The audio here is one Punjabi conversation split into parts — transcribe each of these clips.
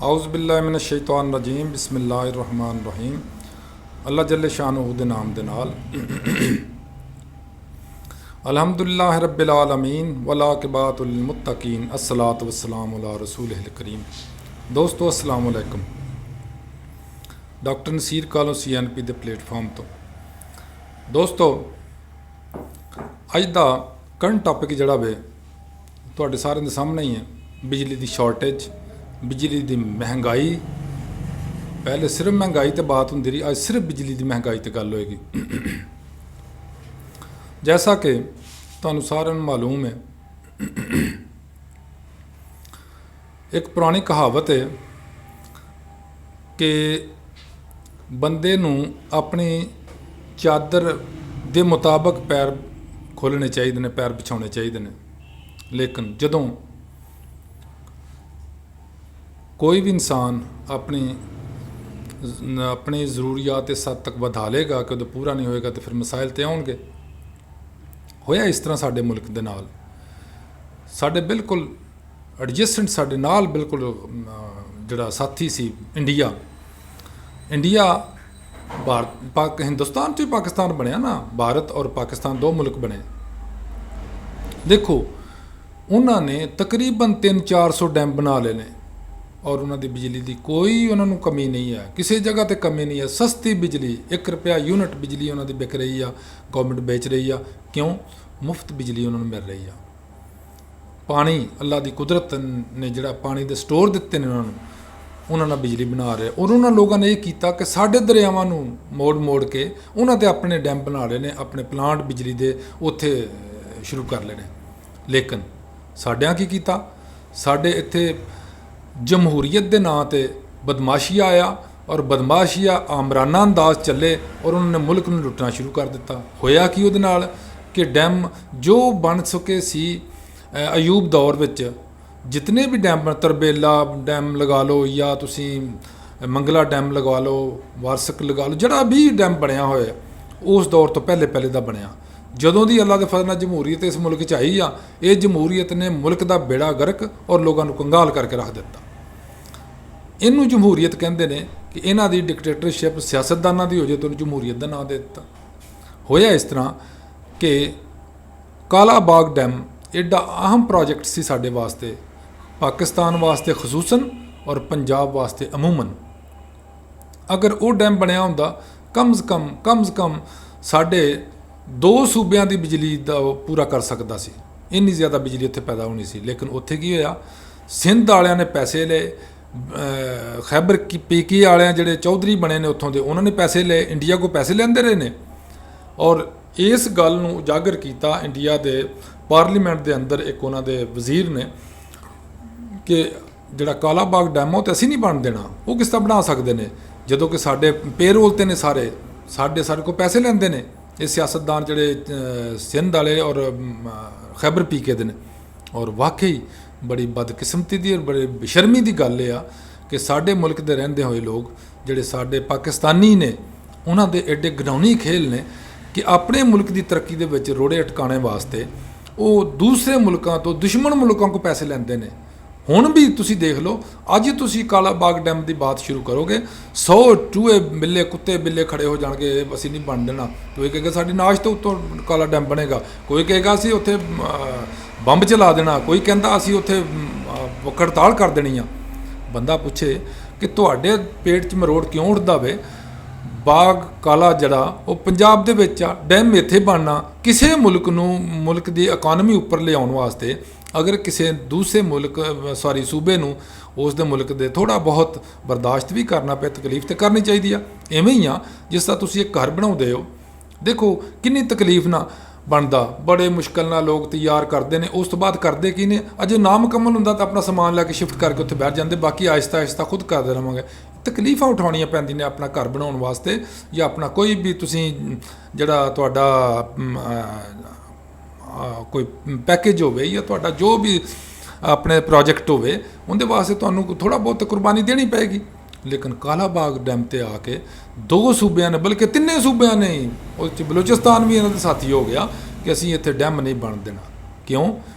औज़ुबिल्लाहिमिनश्शैतानिर्रजीम बिस्मिल्लाहिर्रहमानिर्रहीम। अल्लाह जल्ले शानुहु दे नाम दे नाल अल्हम्दुलिल्लाहि रब्बिल आलमीन वलाक़िबातुल लिलमुत्तक़ीन अस्सलातु वस्सलामु अला रसूलिहिल करीम। दोस्तों अस्सलामु अलैकुम। डॉक्टर नसीर कालों CNP दे प्लेटफॉर्म तो दोस्तों अज दा करंट टॉपिक जिहड़ा वे तुहाडे सारिਆਂ दे सामने ही है। बिजली दी शॉर्टेज, बिजली दी महंगाई। पहले सिर्फ महंगाई तो बात होंदी रही, अज सिर्फ बिजली की महंगाई तो गल होएगी। जैसा कि तुहानू सारिਆਂ नू मालूम है, एक पुरानी कहावत है कि बंदे नू अपनी चादर दे मुताबिक पैर खोलने चाहिए ने, पैर बिछाने चाहिए ने। लेकिन जदों कोई भी इंसान अपनी जरूरियात इस हद तक बढ़ा लेगा कि उदे पूरा नहीं होएगा तो फिर मसाइल तो आउणगे। होया इस तरह साडे मुल्क दे नाल, साडे बिल्कुल एडजस्टेंट साडे नाल बिल्कुल जिहड़ा साथी सी इंडिया भारत हिंदुस्तान च पाकिस्तान बनया ना, भारत और पाकिस्तान दो मुल्क बने। देखो उन्होंने तकरीबन 300-400 डैम बना लेने और उन्होंने बिजली की कोई उन्होंने कमी नहीं है, किसी जगह तो कमी नहीं है। सस्ती बिजली 1 रुपया यूनिट बिजली उन्होंने बिक रही है, गवर्नमेंट बेच रही है। क्यों? मुफ्त बिजली उन्होंने मिल रही है। पानी अल्लाह की कुदरत ने जोड़ा पानी के स्टोर दिते ने उन्होंने बिजली बना रहे। और उन्होंने लोगों ने यह किया कि साढ़े दरियावां नूं मोड़ मोड़ के उन्होंने अपने डैम बना लेने, अपने प्लांट बिजली के उत्थे शुरू कर लेने। लेकिन साढ़ियां की किया, साढ़े इत्थे जमहूरीयत के नाँ ते बदमाशिया आया और बदमाशिया आमराना अंदाज चले और उन्होंने मुल्क में लुटना शुरू कर दिता। होया कि उहदे नाल कि डैम जो बन सके सी अयूब दौर विच, जितने भी डैम बन, तरबेला डैम लगा लो या तुसी मंगला डैम लगा लो, वारसक लगा लो, जिहड़ा भी डैम बनया होया उस दौर तो पहले पहले दा बनया। जदों दी अल्लाह दे फज़ल नाल जमहूरीयत इस मुल्क च आई आ, ये जमहूरीयत ने मुल्क का बेड़ा गर्क और लोगों को कंगाल करके रख दिता। इनू जमहूरीयत कहते हैं कि इन्हां दी डिकटेटरशिप सियासतदानां दी हो जाए तो जमहूरीयत का नाम दे दिता। होया इस तरह कि काला बाग डैम एडा अहम प्रोजेक्ट सी साडे वास्ते, पाकिस्तान वास्ते खसूसन और पंजाब वास्ते अमूमन। अगर वो डैम बनया हुंदा कम से कम साडे 2 सूबियां दी बिजली दा पूरा कर सकदा सी। इन्नी ज़्यादा बिजली उत्थे पैदा होनी सी। लेकिन उत्थे की होया, सिंध वालियां ने पैसे ले, खैबर की पीकी वाले जिहड़े चौधरी बने ने उत्थों दे उन्होंने पैसे ले, इंडिया को पैसे लेंदे रहे ने। और इस गल नूं उजागर किया इंडिया के पार्लीमेंट के अंदर एक उन्हां दे वजीर ने कि जिहड़ा काला बाग डैम है तो असीं नहीं बन देना, वो किस तरह बना सकते हैं जदों कि साडे पेरोल ते ने साडे को पैसे लेंदे ने ये सियासतदान जिहड़े सिंध वाले और खैबर पीके दे ने। और वाकई बड़ी बदकिस्मती की और बड़ी बेशर्मी की गल है कि साडे मुल्क के रहंदे होए लोग जिहड़े साडे पाकिस्तानी ने, उन्हां दे एडे घिनौनी खेल ने कि अपने मुल्क की तरक्की दे विच रोड़े अटकाने वास्ते वो दूसरे मुल्कों तो, दुश्मन मुल्कों को पैसे लेंदे ने। हुण भी तुसी देख लो, अज तुसी काला बाग डैम की बात शुरू करोगे 100 चूहे बिल्ले कुत्ते बिल्ले खड़े हो जाएंगे, असीं नहीं बन देना। कोई कहेगा साडी नाश तो उत्तों काला डैम बनेगा, कोई कहेगा असीं उत्थे बंब चला देना, कोई कहता असीं उत्थे हड़ताल कर देनी आ। बंदा पूछे कि तुहाडे पेट च मरोड़ क्यों उठदा वे? बाग काला जड़ा वो पंजाब दे विच आ, डैम इत्थे बनना किसी मुल्क नूं, मुल्क की इकानमी उपर लियाउण वास्ते अगर किसी दूसरे मुल्क सूबे नूं उस दे मुल्क दे थोड़ा बहुत बर्दाश्त भी करना पे, तकलीफ तो करनी चाहिए। इवें ही आ जिस तरह तुसीं एक घर बनाउंदे हो, देखो किन्नी तकलीफ ना बनता, बड़े मुश्किल नाल लोग तैयार करते हैं, उस तो बाद करते की ने अजे नामुकम्मल हुंदा तो अपना समान लैके शिफ्ट करके उत्थे बैठ जाते, बाकी आहिस्ता आहिस्ता खुद करते रहांगे। तकलीफां उठाउणियां पैंदियां ने अपना घर बनाउण वास्ते या अपना कोई भी तुसीं जिहड़ा तुहाडा कोई पैकेज होवे या तुहाडा जो भी अपने प्रोजेक्ट होवे उहदे वास्ते तुहानूं थोड़ा बहुत कुर्बानी देनी पेगी। लेकिन काला बाग डैम ते आके 2 सूबियां ने, बल्कि 3 सूबियां ने, उस बलूचिस्तान भी इन्हां दे साथी हो गया कि असीं इत्थे डैम नहीं बन देना। क्यों?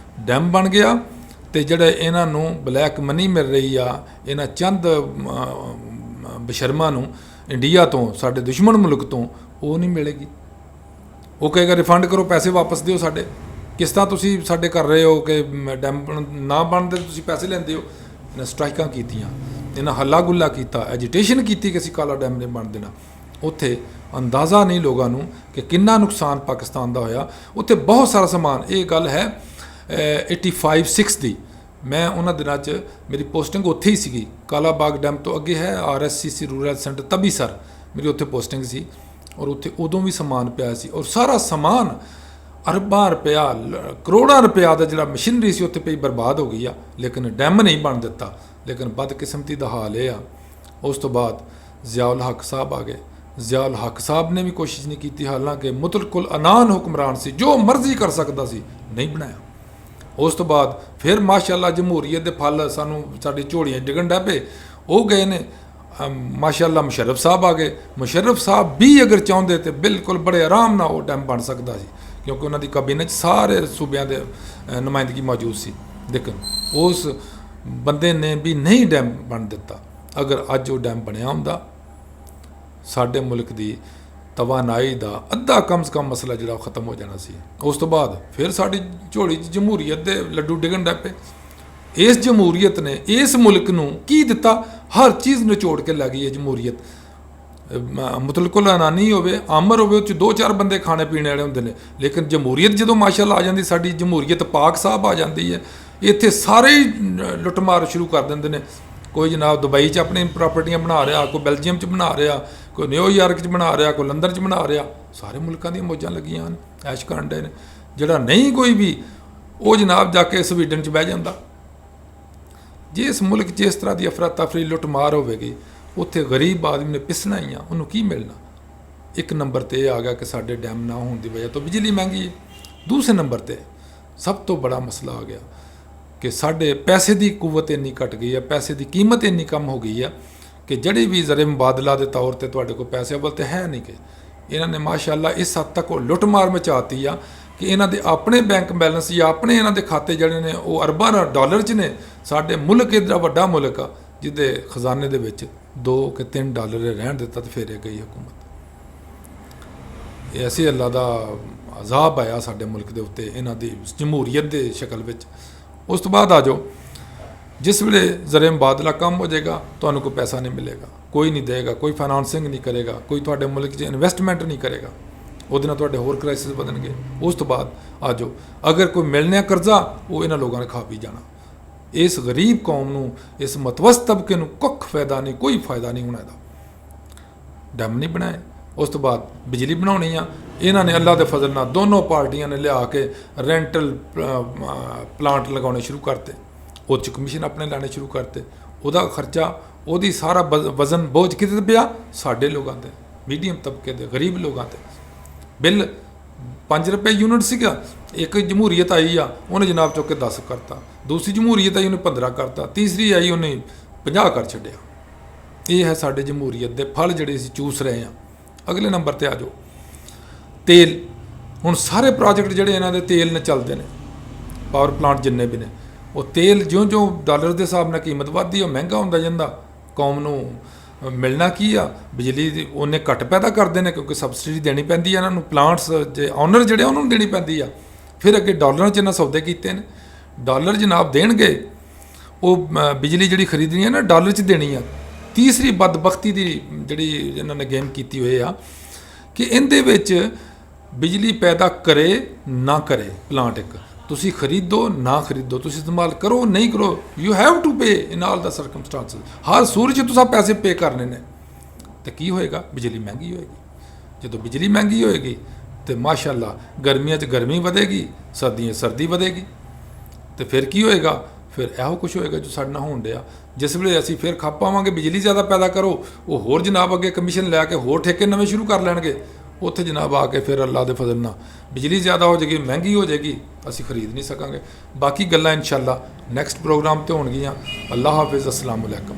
डैम बन गया, ਤੇ ਜਿਹੜੇ ਇਹਨਾਂ ਨੂੰ ਬਲੈਕ ਮਨੀ ਮਿਲ ਰਹੀ ਆ ਇਹਨਾਂ ਚੰਦ ਬਸ਼ਰਮਾਂ ਨੂੰ ਇੰਡੀਆ ਤੋਂ, ਸਾਡੇ ਦੁਸ਼ਮਣ ਮੁਲਕ ਤੋਂ, ਉਹ ਨਹੀਂ ਮਿਲੇਗੀ। ਉਹ ਕਹੇਗਾ ਰਿਫੰਡ ਕਰੋ, ਪੈਸੇ ਵਾਪਸ ਦਿਓ ਸਾਡੇ। ਕਿਸ ਤਰ੍ਹਾਂ ਤੁਸੀਂ ਸਾਡੇ ਕਰ ਰਹੇ ਹੋ ਕਿ ਡੈਮ ਨਾ ਬਣਦੇ ਤੁਸੀਂ ਪੈਸੇ ਲੈਂਦੇ ਹੋ। ਇਹਨਾਂ ਸਟ੍ਰਾਈਕਾਂ ਕੀਤੀਆਂ, ਇਹਨਾਂ ਹੱਲਾ ਗੁੱਲਾ ਕੀਤਾ, ਐਜੀਟੇਸ਼ਨ ਕੀਤੀ ਕਿ ਅਸੀਂ ਕਾਲਾ ਡੈਮ ਨਹੀਂ ਬਣ ਦੇਣਾ। ਉੱਥੇ ਅੰਦਾਜ਼ਾ ਨਹੀਂ ਲੋਕਾਂ ਨੂੰ ਕਿ ਕਿੰਨਾ ਨੁਕਸਾਨ ਪਾਕਿਸਤਾਨ ਦਾ ਹੋਇਆ। ਉੱਥੇ ਬਹੁਤ ਸਾਰਾ ਸਮਾਨ, ਇਹ ਗੱਲ ਹੈ 85-6 ਦੀ, ਮੈਂ ਉਹਨਾਂ ਦਿਨਾਂ 'ਚ ਮੇਰੀ ਪੋਸਟਿੰਗ ਉੱਥੇ ਹੀ ਸੀਗੀ। ਕਾਲਾ ਬਾਗ ਡੈਮ ਤੋਂ ਅੱਗੇ ਹੈ RSCC ਰੂਰਲ ਸੈਂਟਰ ਤਬੀਸਰ, ਮੇਰੀ ਉੱਥੇ ਪੋਸਟਿੰਗ ਸੀ। ਔਰ ਉੱਥੇ ਉਦੋਂ ਵੀ ਸਮਾਨ ਪਿਆ ਸੀ, ਔਰ ਸਾਰਾ ਸਮਾਨ ਅਰਬਾਂ ਰੁਪਇਆ, ਕਰੋੜਾਂ ਰੁਪਇਆ ਦਾ ਜਿਹੜਾ ਮਸ਼ੀਨਰੀ ਸੀ ਉੱਥੇ ਪਈ ਬਰਬਾਦ ਹੋ ਗਈ ਆ। ਲੇਕਿਨ ਡੈਮ ਨਹੀਂ ਬਣ ਦਿੱਤਾ। ਲੇਕਿਨ ਬਦਕਿਸਮਤੀ ਦਾ ਹਾਲ ਇਹ ਆ, ਉਸ ਤੋਂ ਬਾਅਦ ਜ਼ਿਆਉਲ ਹੱਕ ਸਾਹਿਬ ਆ ਗਏ। ਜ਼ਿਆਉਲ ਹੱਕ ਸਾਹਿਬ ਨੇ ਵੀ ਕੋਸ਼ਿਸ਼ ਨਹੀਂ ਕੀਤੀ, ਹਾਲਾਂਕਿ ਮੁਤਲਕੁਲ ਅਨਾਨ ਹੁਕਮਰਾਨ ਸੀ, ਜੋ ਮਰਜ਼ੀ ਕਰ ਸਕਦਾ ਸੀ, ਨਹੀਂ ਬਣਾਇਆ। ਉਸ ਤੋਂ ਬਾਅਦ ਫਿਰ ਮਾਸ਼ਾਅੱਲਾ ਜਮਹੂਰੀਅਤ ਦੇ ਫਲ ਸਾਨੂੰ ਸਾਡੀ ਝੋਲੀਆਂ ਡਿੱਗਣ ਡੈ ਪਏ। ਉਹ ਗਏ ਨੇ ਮਾਸ਼ਾਅੱਲਾ, ਮੁਸ਼ਰਫ ਸਾਹਿਬ ਆ ਗਏ। ਮੁਸ਼ਰਫ ਸਾਹਿਬ ਵੀ ਅਗਰ ਚਾਹੁੰਦੇ ਤੇ ਬਿਲਕੁਲ ਬੜੇ ਆਰਾਮ ਨਾਲ ਉਹ ਡੈਮ ਬਣ ਸਕਦਾ ਸੀ, ਕਿਉਂਕਿ ਉਹਨਾਂ ਦੀ ਕੈਬਨਿਟ 'ਚ ਸਾਰੇ ਸੂਬਿਆਂ ਦੇ ਨੁਮਾਇੰਦਗੀ ਮੌਜੂਦ ਸੀ। ਲੇਕਿਨ ਉਸ ਬੰਦੇ ਨੇ ਵੀ ਨਹੀਂ ਡੈਮ ਬਣ ਦਿੱਤਾ। ਅਗਰ ਅੱਜ ਉਹ ਡੈਮ ਬਣਿਆ ਹੁੰਦਾ, ਸਾਡੇ ਮੁਲਕ ਦੀ ਤਵਾਨਾਈ ਦਾ ਅੱਧਾ ਕਮ ਸੇ ਕਮ ਮਸਲਾ ਜਿਹੜਾ ਉਹ ਖਤਮ ਹੋ ਜਾਣਾ ਸੀ। ਉਸ ਤੋਂ ਬਾਅਦ ਫਿਰ ਸਾਡੀ ਝੋਲੀ 'ਚ ਜਮਹੂਰੀਅਤ ਦੇ ਲੱਡੂ ਡਿੱਗਣ ਡੈ ਪਏ। ਇਸ ਜਮਹੂਰੀਅਤ ਨੇ ਇਸ ਮੁਲਕ ਨੂੰ ਕੀ ਦਿੱਤਾ? ਹਰ ਚੀਜ਼ ਨਿਚੋੜ ਕੇ ਲੈ ਗਈ ਹੈ ਜਮਹੂਰੀਅਤ। ਮੁਤਲਕੁਲ ਅਨਾਨੀ ਹੋਵੇ, ਆਮਰ ਹੋਵੇ, ਉਹ 'ਚ 2-4 ਬੰਦੇ ਖਾਣੇ ਪੀਣੇ ਵਾਲੇ ਹੁੰਦੇ ਨੇ। ਲੇਕਿਨ ਜਮਹੂਰੀਅਤ ਜਦੋਂ ਮਾਸ਼ਾਅੱਲਾ ਆ ਜਾਂਦੀ, ਸਾਡੀ ਜਮਹੂਰੀਅਤ ਪਾਕ ਸਾਹਿਬ ਆ ਜਾਂਦੀ ਹੈ, ਇੱਥੇ ਸਾਰੇ ਹੀ ਲੁੱਟਮਾਰ ਸ਼ੁਰੂ ਕਰ ਦਿੰਦੇ ਨੇ। ਕੋਈ ਜਨਾਬ ਦੁਬਈ 'ਚ ਆਪਣੀ ਪ੍ਰਾਪਰਟੀਆਂ ਬਣਾ ਰਿਹਾ, ਕੋਈ ਬੈਲਜੀਅਮ 'ਚ ਬਣਾ ਰਿਹਾ, ਕੋਈ ਨਿਊਯਾਰਕ 'ਚ ਬਣਾ ਰਿਹਾ, ਕੋਈ ਲੰਡਨ 'ਚ ਬਣਾ ਰਿਹਾ। ਸਾਰੇ ਮੁਲਕਾਂ ਦੀਆਂ ਮੌਜਾਂ ਲੱਗੀਆਂ ਹਨ, ਐਸ਼ ਕਰਨ ਡੇ ਨੇ। ਜਿਹੜਾ ਨਹੀਂ ਕੋਈ ਵੀ, ਉਹ ਜਨਾਬ ਜਾ ਕੇ ਸਵੀਡਨ 'ਚ ਬਹਿ ਜਾਂਦਾ। ਜੇ ਇਸ ਮੁਲਕ 'ਚ ਇਸ ਤਰ੍ਹਾਂ ਦੀ ਅਫਰਾ ਤਫਰੀ ਲੁੱਟਮਾਰ ਹੋਵੇਗੀ, ਉੱਥੇ ਗਰੀਬ ਆਦਮੀ ਨੇ ਪਿਸਣਾ ਹੀ ਆ, ਉਹਨੂੰ ਕੀ ਮਿਲਣਾ? ਇੱਕ ਨੰਬਰ 'ਤੇ ਇਹ ਆ ਗਿਆ ਕਿ ਸਾਡੇ ਡੈਮ ਨਾ ਹੋਣ ਦੀ ਵਜ੍ਹਾ ਤੋਂ ਬਿਜਲੀ ਮਹਿੰਗੀ ਹੈ। ਦੂਸਰੇ ਨੰਬਰ 'ਤੇ ਸਭ ਤੋਂ ਬੜਾ ਮਸਲਾ ਆ ਗਿਆ ਕਿ ਸਾਡੇ ਪੈਸੇ ਦੀ ਕੁਵਤ ਇੰਨੀ ਘਟ ਗਈ ਹੈ, ਪੈਸੇ ਦੀ ਕੀਮਤ ਇੰਨੀ ਕਮ ਹੋ ਗਈ ਹੈ ਕਿ ਜਿਹੜੀ ਵੀ ਜ਼ਰੇ ਮੁਬਾਦਲਾ ਦੇ ਤੌਰ 'ਤੇ ਤੁਹਾਡੇ ਕੋਲ ਪੈਸੇ ਅਵਲ 'ਤੇ ਹੈ ਨਹੀਂ। ਕਿ ਇਹਨਾਂ ਨੇ ਮਾਸ਼ਾਅੱਲਾ ਇਸ ਹੱਦ ਤੱਕ ਉਹ ਲੁੱਟਮਾਰ ਮਚਾਤੀ ਆ ਕਿ ਇਹਨਾਂ ਦੇ ਆਪਣੇ ਬੈਂਕ ਬੈਲੈਂਸ ਜਾਂ ਆਪਣੇ ਇਹਨਾਂ ਦੇ ਖਾਤੇ ਜਿਹੜੇ ਨੇ ਉਹ ਅਰਬਾਂ ਡਾਲਰ 'ਚ ਨੇ। ਸਾਡੇ ਮੁਲਕ ਇੱਦਾਂ ਵੱਡਾ ਮੁਲਕ ਆ ਜਿਹਦੇ ਖਜ਼ਾਨੇ ਦੇ ਵਿੱਚ 2 ਕਿ 3 ਡਾਲਰ ਰਹਿਣ ਦਿੱਤਾ ਤੇ ਫੇਰ ਗਈ ਹਕੂਮਤ। ਇਹ ਅਸੀਂ ਅੱਲਾ ਦਾ ਅਜ਼ਾਬ ਆਇਆ ਸਾਡੇ ਮੁਲਕ ਦੇ ਉੱਤੇ ਇਹਨਾਂ ਦੀ ਜਮਹੂਰੀਅਤ ਦੇ ਸ਼ਕਲ ਵਿੱਚ। ਉਸ ਤੋਂ ਬਾਅਦ ਆ ਜਾਓ, ਜਿਸ ਵੇਲੇ ਜ਼ਰੇ ਮੁਬਾਦਲਾ ਕਮ ਹੋ ਜਾਏਗਾ, ਤੁਹਾਨੂੰ ਕੋਈ ਪੈਸਾ ਨਹੀਂ ਮਿਲੇਗਾ, ਕੋਈ ਨਹੀਂ ਦੇਗਾ, ਕੋਈ ਫਾਈਨਾਂਸਿੰਗ ਨਹੀਂ ਕਰੇਗਾ, ਕੋਈ ਤੁਹਾਡੇ ਮੁਲਕ 'ਚ ਇਨਵੈਸਟਮੈਂਟ ਨਹੀਂ ਕਰੇਗਾ। ਉਹਦੇ ਨਾਲ ਤੁਹਾਡੇ ਹੋਰ ਕ੍ਰਾਈਸਿਸ ਵਧਣਗੇ। ਉਸ ਤੋਂ ਬਾਅਦ ਆ ਜਾਓ, ਅਗਰ ਕੋਈ ਮਿਲਣਾ ਕਰਜ਼ਾ, ਉਹ ਇਹਨਾਂ ਲੋਕਾਂ ਨੇ ਖਾ ਪੀ ਜਾਣਾ। ਇਸ ਗਰੀਬ ਕੌਮ ਨੂੰ, ਇਸ ਮਤਵਸਤ ਤਬਕੇ ਨੂੰ ਕੁੱਖ ਫਾਇਦਾ ਨਹੀਂ, ਕੋਈ ਫਾਇਦਾ ਨਹੀਂ ਹੋਣਾ ਇਹਦਾ। ਡੈਮ ਨਹੀਂ ਬਣਾਏ। ਉਸ ਤੋਂ ਬਾਅਦ ਬਿਜਲੀ ਬਣਾਉਣੀ ਆ, ਇਹਨਾਂ ਨੇ ਅੱਲਾ ਦੇ ਫਜ਼ਲ ਨਾਲ ਦੋਨੋਂ ਪਾਰਟੀਆਂ ਨੇ ਲਿਆ ਕੇ ਰੈਂਟਲ ਪਲਾਂਟ ਲਗਾਉਣੇ ਸ਼ੁਰੂ ਕਰਤੇ। ਉਹ 'ਚ ਕਮਿਸ਼ਨ ਆਪਣੇ ਲਾਣੇ ਸ਼ੁਰੂ ਕਰਤੇ। ਉਹਦਾ ਖਰਚਾ, ਉਹਦੀ ਸਾਰਾ ਵਜ਼ਨ ਬੋਝ ਕਿਤੇ 'ਤੇ ਪਿਆ? ਸਾਡੇ ਲੋਕਾਂ 'ਤੇ, ਮੀਡੀਅਮ ਤਬਕੇ ਦੇ ਗਰੀਬ ਲੋਕਾਂ 'ਤੇ। ਬਿੱਲ 5 ਰੁਪਏ ਯੂਨਿਟ ਸੀਗਾ। ਇੱਕ ਜਮਹੂਰੀਅਤ ਆਈ ਆ, ਉਹਨੇ ਜਨਾਬ ਚੁੱਕ ਕੇ 10 ਕਰਤਾ। ਦੂਸਰੀ ਜਮਹੂਰੀਅਤ ਆਈ, ਉਹਨੇ 15 ਕਰਤਾ। ਤੀਸਰੀ ਆਈ, ਉਹਨੇ 50 ਕਰ ਛੱਡਿਆ। ਇਹ ਹੈ ਸਾਡੇ ਜਮਹੂਰੀਅਤ ਦੇ ਫਲ ਜਿਹੜੇ ਅਸੀਂ ਚੂਸ ਰਹੇ ਹਾਂ। ਅਗਲੇ ਨੰਬਰ 'ਤੇ ਆ ਜਾਓ, ਤੇਲ। ਹੁਣ ਸਾਰੇ ਪ੍ਰੋਜੈਕਟ ਜਿਹੜੇ ਇਹਨਾਂ ਦੇ ਤੇਲ ਨੇ ਚੱਲਦੇ ਨੇ, ਪਾਵਰ ਪਲਾਂਟ ਜਿੰਨੇ ਵੀ ਨੇ, ਉਹ ਤੇਲ ਜਿਉਂ-ਜਿਉਂ ਡਾਲਰ ਦੇ ਹਿਸਾਬ ਨਾਲ ਕੀਮਤ ਵੱਧਦੀ, ਉਹ ਮਹਿੰਗਾ ਹੁੰਦਾ ਜਾਂਦਾ। ਕੌਮ ਨੂੰ ਮਿਲਣਾ ਕੀ ਆ? ਬਿਜਲੀ ਦੀ ਉਹਨੇ ਘੱਟ ਪੈਦਾ ਕਰਦੇ ਨੇ, ਕਿਉਂਕਿ ਸਬਸਿਡੀ ਦੇਣੀ ਪੈਂਦੀ ਆ ਇਹਨਾਂ ਨੂੰ। ਪਲਾਂਟਸ ਜੇ ਓਨਰ ਜਿਹੜੇ ਉਹਨਾਂ ਨੂੰ ਦੇਣੀ ਪੈਂਦੀ ਆ। ਫਿਰ ਅੱਗੇ ਡਾਲਰਾਂ 'ਚ ਇਹਨਾਂ ਸੌਦੇ ਕੀਤੇ ਨੇ। ਡਾਲਰ ਜਨਾਬ ਦੇਣਗੇ, ਉਹ ਬਿਜਲੀ ਜਿਹੜੀ ਖਰੀਦਣੀ ਹੈ ਨਾ ਡਾਲਰ 'ਚ ਦੇਣੀ ਆ। ਤੀਸਰੀ ਬਦਬਖਤੀ ਦੀ ਜਿਹੜੀ ਇਹਨਾਂ ਨੇ ਗੇਮ ਕੀਤੀ ਹੋਈ ਆ ਕਿ ਇਹਦੇ ਵਿੱਚ ਬਿਜਲੀ ਪੈਦਾ ਕਰੇ ਨਾ ਕਰੇ ਪਲਾਂਟ, ਇੱਕ ਤੁਸੀਂ ਖਰੀਦੋ ਨਾ ਖਰੀਦੋ, ਤੁਸੀਂ ਇਸਤੇਮਾਲ ਕਰੋ ਨਹੀਂ ਕਰੋ, you have to pay in all the circumstances. ਹਰ ਸੂਰਜ 'ਚ ਤੁਸੀਂ ਪੈਸੇ ਪੇ ਕਰਨੇ ਨੇ। ਤੇ ਕੀ ਹੋਏਗਾ? ਬਿਜਲੀ ਮਹਿੰਗੀ ਹੋਏਗੀ। ਜਦੋਂ ਬਿਜਲੀ ਮਹਿੰਗੀ ਹੋਏਗੀ ਤੇ ਮਾਸ਼ਾਅੱਲਾ ਗਰਮੀਆਂ 'ਚ ਗਰਮੀ ਵਧੇਗੀ, ਸਰਦੀਆਂ 'ਚ ਸਰਦੀ ਵਧੇਗੀ। ਤੇ ਫਿਰ ਕੀ ਹੋਏਗਾ? ਫਿਰ ਇਹੋ ਕੁਛ ਹੋਏਗਾ ਜੋ ਸਾਡੇ ਨਾਲ ਹੋਣ ਡਿਆ। ਜਿਸ ਵੇਲੇ ਅਸੀਂ ਫਿਰ ਖੱਪ ਪਾਵਾਂਗੇ ਬਿਜਲੀ ਜ਼ਿਆਦਾ ਪੈਦਾ ਕਰੋ, ਉਹ ਹੋਰ ਜਨਾਬ ਅੱਗੇ ਕਮਿਸ਼ਨ ਲੈ ਕੇ ਹੋਰ ਠੇਕੇ ਨਵੇਂ ਸ਼ੁਰੂ ਕਰ ਲੈਣਗੇ। ਉੱਥੇ ਜਨਾਬ ਆ ਕੇ ਫਿਰ ਅੱਲਾ ਦੇ ਫਜ਼ਲ ਨਾਲ ਬਿਜਲੀ ਜ਼ਿਆਦਾ ਹੋ ਜਾਏਗੀ, ਮਹਿੰਗੀ ਹੋ ਜਾਏਗੀ, ਅਸੀਂ ਖਰੀਦ ਨਹੀਂ ਸਕਾਂਗੇ। ਬਾਕੀ ਗੱਲਾਂ ਇਨਸ਼ਾਅੱਲਾ ਨੈਕਸਟ ਪ੍ਰੋਗਰਾਮ 'ਤੇ ਹੋਣਗੀਆਂ। ਅੱਲਾ ਹਾਫਿਜ਼, ਅਸਲਾਮ ਅਲੈਕਮ।